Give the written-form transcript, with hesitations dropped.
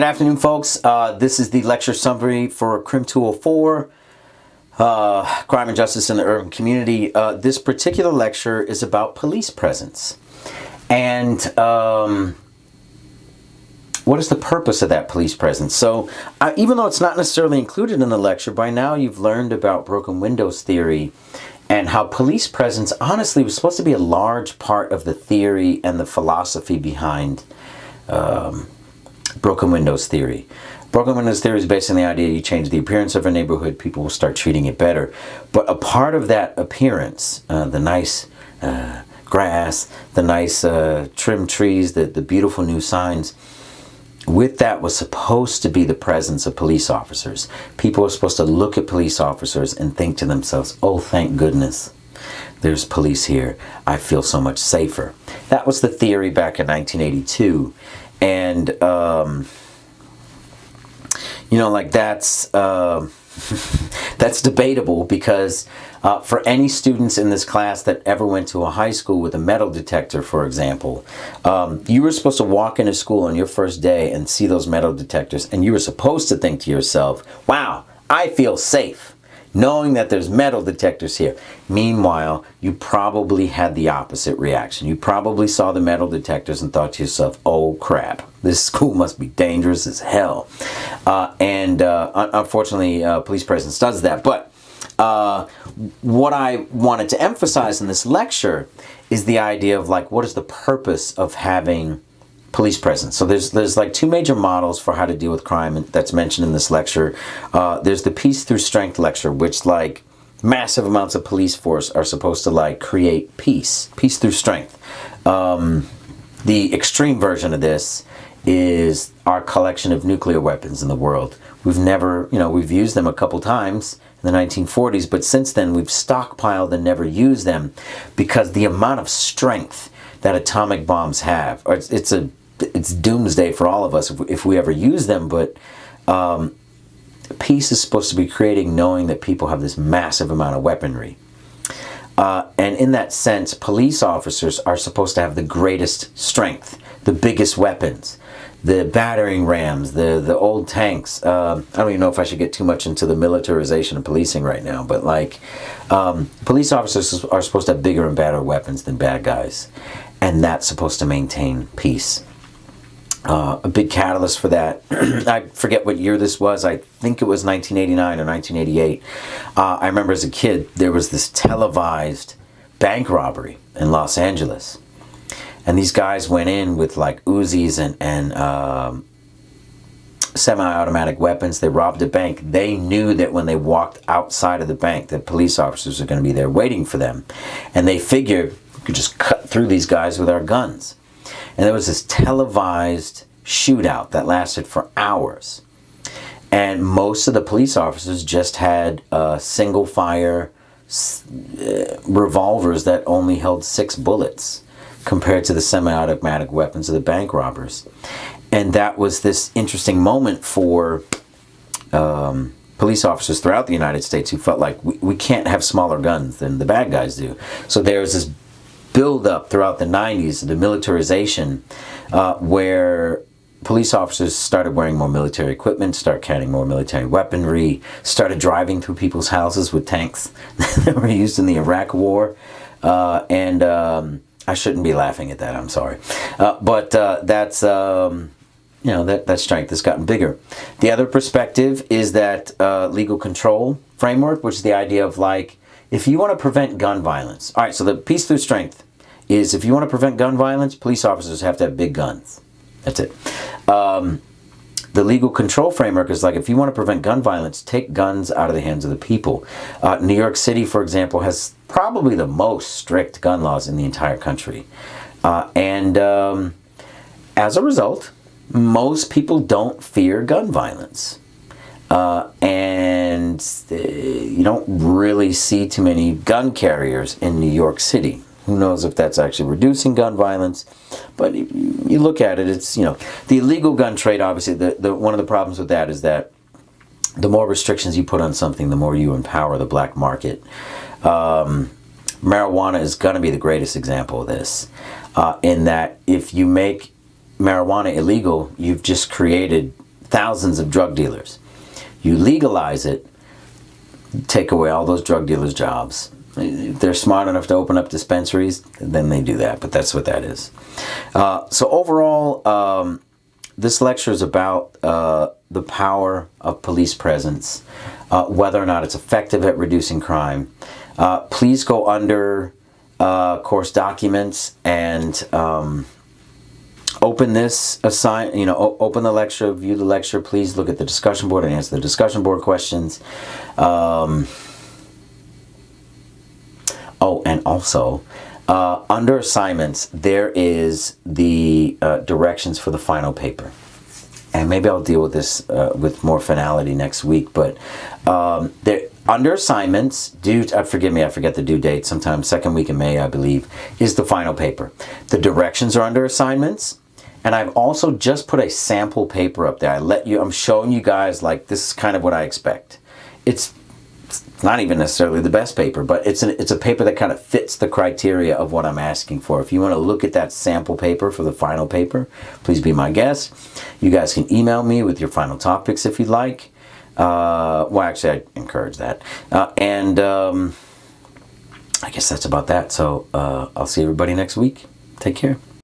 Good afternoon, folks. This is the lecture summary for CRIM 204, Crime and Justice in the Urban Community. This particular lecture is about police presence. And what is the purpose of that police presence? So even though it's not necessarily included in the lecture, by now you've learned about broken windows theory and how police presence honestly was supposed to be a large part of the theory and the philosophy behind broken windows theory. Broken windows theory is based on the idea you change the appearance of a neighborhood, people will start treating it better. But a part of that appearance, the nice grass, the nice trimmed trees, the beautiful new signs, with that was supposed to be the presence of police officers. People are supposed to look at police officers and think to themselves, oh, thank goodness, there's police here. I feel so much safer. That was the theory back in 1982. And, that's debatable because for any students in this class that ever went to a high school with a metal detector, for example, you were supposed to walk into school on your first day and see those metal detectors, and you were supposed to think to yourself, wow, I feel safe knowing that there's metal detectors here. Meanwhile, you probably had the opposite reaction. You probably saw the metal detectors and thought to yourself, oh crap, this school must be dangerous as hell. Unfortunately, police presence does that. But what I wanted to emphasize in this lecture is the idea of what is the purpose of having police presence. So there's like two major models for how to deal with crime that's mentioned in this lecture. There's the peace through strength lecture, which massive amounts of police force are supposed to create peace through strength. The extreme version of this is our collection of nuclear weapons in the world. We've never, we've used them a couple times in the 1940s, but since then we've stockpiled and never used them because the amount of strength that atomic bombs have, it's doomsday for all of us if we ever use them, but peace is supposed to be creating knowing that people have this massive amount of weaponry. And in that sense, police officers are supposed to have the greatest strength, the biggest weapons, the battering rams, the old tanks. I don't even know if I should get too much into the militarization of policing right now, but police officers are supposed to have bigger and better weapons than bad guys. And that's supposed to maintain peace. A big catalyst for that, I forget what year this was, I think it was 1989 or 1988. I remember as a kid, there was this televised bank robbery in Los Angeles. And these guys went in with Uzis and semi-automatic weapons. They robbed a bank. They knew that when they walked outside of the bank, that police officers are going to be there waiting for them. And they figured we could just cut through these guys with our guns. And there was this televised shootout that lasted for hours. And most of the police officers just had single fire revolvers that only held 6 bullets compared to the semi-automatic weapons of the bank robbers. And that was this interesting moment for police officers throughout the United States who felt like we can't have smaller guns than the bad guys do. So there was this build up throughout the 90s, the militarization, where police officers started wearing more military equipment, started carrying more military weaponry, started driving through people's houses with tanks that were used in the Iraq War. I shouldn't be laughing at that, I'm sorry. But that's, that strength has gotten bigger. The other perspective is that legal control framework, which is the idea of if you want to prevent gun violence. All right, so the peace through strength is if you want to prevent gun violence, police officers have to have big guns. That's it. The legal control framework is if you want to prevent gun violence, take guns out of the hands of the people. New York City, for example, has probably the most strict gun laws in the entire country. And as a result, most people don't fear gun violence. And you don't really see too many gun carriers in New York City. Who knows if that's actually reducing gun violence? But you look at it, it's, the illegal gun trade, obviously, one of the problems with that is that the more restrictions you put on something, the more you empower the black market. Marijuana is going to be the greatest example of this, in that if you make marijuana illegal, you've just created thousands of drug dealers. You legalize it, take away all those drug dealers' jobs. If they're smart enough to open up dispensaries, then they do that, but that's what that is. So overall, this lecture is about the power of police presence, whether or not it's effective at reducing crime. Please go under course documents and open this open the lecture, view the lecture. Please look at the discussion board and answer the discussion board questions. And also, under assignments, there is the directions for the final paper. And maybe I'll deal with this with more finality next week. But under assignments, forgive me, I forget the due date. Sometime second week in May, I believe, is the final paper. The directions are under assignments. And I've also just put a sample paper up there. I'm showing you guys, like, this is kind of what I expect. It's not even necessarily the best paper, but it's a paper that kind of fits the criteria of what I'm asking for. If you want to look at that sample paper for the final paper, please be my guest. You guys can email me with your final topics if you'd like. Well, actually, I encourage that. And I guess that's about that. So I'll see everybody next week. Take care.